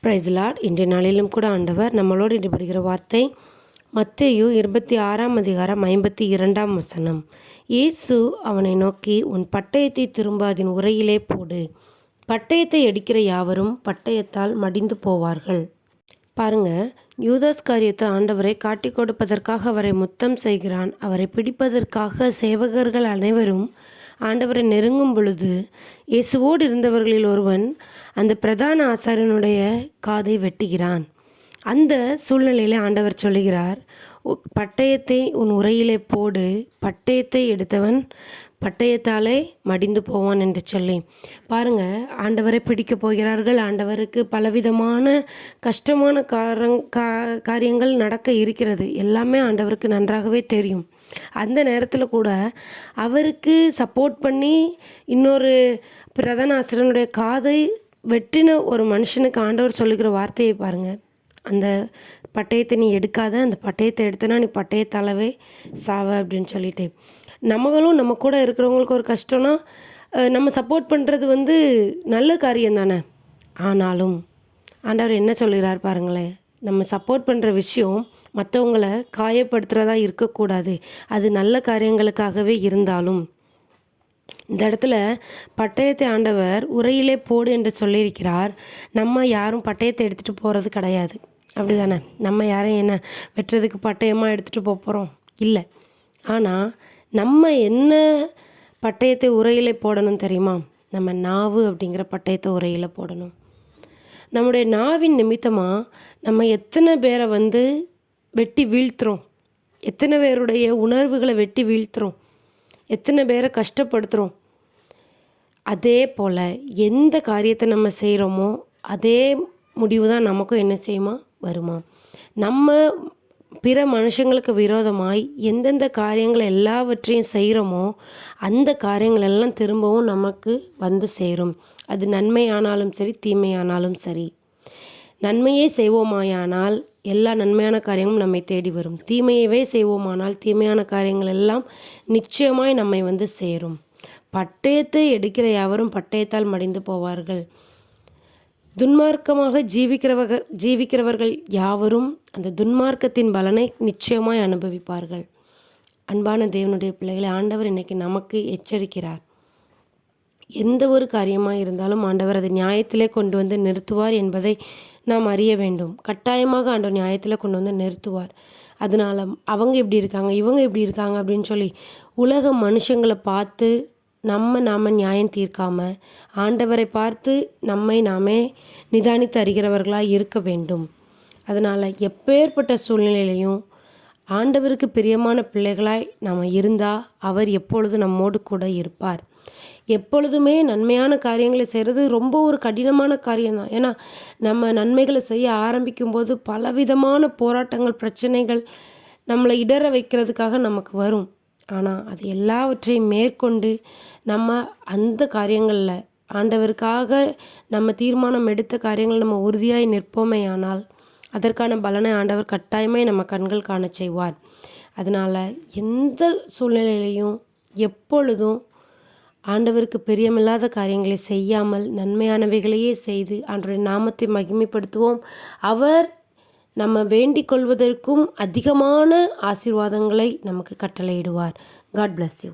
Price Lord. இன்றைய நாளிலும் கூட ஆண்டவர் நம்மளோடு இடைப்படுகிற வார்த்தை மத்தேயு 26 இயேசு அவனை நோக்கி, உன் பட்டயத்தை திரும்ப அதன் உரையிலே போடு. பட்டயத்தை அடிக்கிற யாவரும் பட்டயத்தால் மடிந்து போவார்கள். பாருங்க, யூதாஸ் காரியத்தை ஆண்டவரை காட்டி கொடுப்பதற்காக அவரை முத்தம் செய்கிறான். அவரை பிடிப்பதற்காக சேவகர்கள் அனைவரும் ஆண்டவரை நெருங்கும் பொழுது இயேசுவோடு இருந்தவர்களில் ஒருவன் அந்த பிரதான ஆசாரியனுடைய காதை வெட்டுகிறான். அந்த சூழ்நிலையில் ஆண்டவர் சொல்லுகிறார், பட்டயத்தை உன் உரையிலே போடு, பட்டயத்தை எடுத்தவன் பட்டயத்தாலே மடிந்து போவான் என்று சொல்லி பாருங்கள். ஆண்டவரை பிடிக்க போகிறார்கள். ஆண்டவருக்கு பலவிதமான கஷ்டமான காரியங்கள் நடக்க இருக்கிறது. எல்லாமே ஆண்டவருக்கு நன்றாகவே தெரியும். அந்த நேரத்தில் கூட அவருக்கு சப்போர்ட் பண்ணி இன்னொரு பிரதான ஆசிரியனுடைய காதை வெட்டின ஒரு மனுஷனுக்கு ஆண்டவர் சொல்லுகிற வார்த்தையை பாருங்கள். அந்த பட்டயத்தை நீ எடுக்காத, அந்த பட்டயத்தை எடுத்தனா நீ பட்டயத்தாலவே சாவ அப்படின்னு சொல்லிட்டு, நம்மளும் நம்ம கூட இருக்கிறவங்களுக்கு ஒரு கஷ்டம்னா நம்ம சப்போர்ட் பண்ணுறது நல்ல காரியம் தானே. ஆனாலும் ஆண்டவர் என்ன சொல்கிறார் பாருங்களேன், நம்ம சப்போர்ட் பண்ணுற விஷயம் மற்றவங்களை காயப்படுத்துகிறதா இருக்கக்கூடாது. அது நல்ல காரியங்களுக்காகவே இருந்தாலும் இந்த இடத்துல பட்டயத்தை ஆண்டவர் உரையிலே போடு என்று சொல்லியிருக்கிறார். நம்ம யாரும் பட்டயத்தை எடுத்துகிட்டு போகிறது கிடையாது, அப்படி தானே? நம்ம யாரையும் என்ன வெட்டுறதுக்கு பட்டயமாக எடுத்துகிட்டு போகிறோம்? இல்லை. ஆனால் நம்ம என்ன பட்டயத்தை உரையிலே போடணும் தெரியுமா? நம்ம நாவு அப்படிங்கிற பட்டயத்தை உரையில் போடணும். நம்முடைய நாவின் நிமித்தமாக நம்ம எத்தனை பேரை வெட்டி வீழ்த்துறோம், எத்தனை பேருடைய உணர்வுகளை வெட்டி வீழ்த்துறோம், எத்தனை பேரை கஷ்டப்படுத்துகிறோம். அதே போல் எந்த காரியத்தை நம்ம செய்கிறோமோ அதே முடிவு தான் நமக்கும் என்ன செய்யுமா வருமா. நம்ம பிற மனுஷங்களுக்கு விரோதமாய் எந்தெந்த காரியங்கள் எல்லாவற்றையும் செய்கிறோமோ அந்த காரியங்கள் எல்லாம் திரும்பவும் நமக்கு சேரும். அது நன்மையானாலும் சரி, தீமையானாலும் சரி. நன்மையே செய்வோமாயானால் எல்லா நன்மையான காரியங்களும் நம்மை தேடி வரும். தீமையவே செய்வோமானால் தீமையான காரியங்கள் எல்லாம் நிச்சயமாய் நம்மை சேரும். பட்டயத்தை எடுக்கிற யாவரும் பட்டயத்தால் மடிந்து போவார்கள். துன்மார்க்கமாக ஜீவிக்கிறவர்கள் யாவரும் அந்த துன்மார்க்கத்தின் பலனை நிச்சயமாய் அனுபவிப்பார்கள். அன்பான தேவனுடைய பிள்ளைகளை, ஆண்டவர் இன்னைக்கு நமக்கு எச்சரிக்கிறார். எந்த ஒரு காரியமாக இருந்தாலும் ஆண்டவர் அதை நியாயத்திலே கொண்டு நிறுத்துவார் என்பதை நாம் அறிய வேண்டும். கட்டாயமாக ஆண்டவர் நியாயத்தில் கொண்டு நிறுத்துவார். அதனால் அவங்க இப்படி இருக்காங்க, இவங்க இப்படி இருக்காங்க அப்படின்னு சொல்லி உலக மனுஷங்களை பார்த்து நாம நியாயம் தீர்க்காமல் ஆண்டவரை பார்த்து நம்மை நாமே நிதானித்து அறிகிறவர்களாக இருக்க வேண்டும். அதனால் எப்பேற்பட்ட சூழ்நிலையிலையும் ஆண்டவருக்கு பிரியமான பிள்ளைகளாய் நாம் இருந்தால் அவர் எப்பொழுதும் நம்மோடு கூட இருப்பார். எப்பொழுதுமே நன்மையான காரியங்களை செய்கிறது ரொம்ப ஒரு கடினமான காரியம்தான். ஏன்னா நம்ம நன்மைகளை செய்ய ஆரம்பிக்கும்போது பலவிதமான போராட்டங்கள், பிரச்சனைகள் நம்மளை இடற வைக்கிறதுக்காக நமக்கு வரும். ஆனால் அது எல்லாவற்றையும் மேற்கொண்டு நம்ம அந்த காரியங்களில் ஆண்டவருக்காக நம்ம தீர்மானம் எடுத்த காரியங்கள் நம்ம உறுதியாய் நிற்போமேயானால் அதற்கான பலனை ஆண்டவர் கட்டாயமே நம்ம கண்கள் காண செய்வார். அதனால் எந்த சூழ்நிலையிலையும் எப்பொழுதும் ஆண்டவருக்கு பிரியமில்லாத காரியங்களை செய்யாமல் நன்மையானவைகளையே செய்து ஆண்டவருடைய நாமத்தை மகிமைப்படுத்துவோம். அவர் நம்ம வேண்டிக் கொள்வதற்கும் அதிகமான ஆசீர்வாதங்களை நமக்கு கட்டளையிடுவார். God bless you.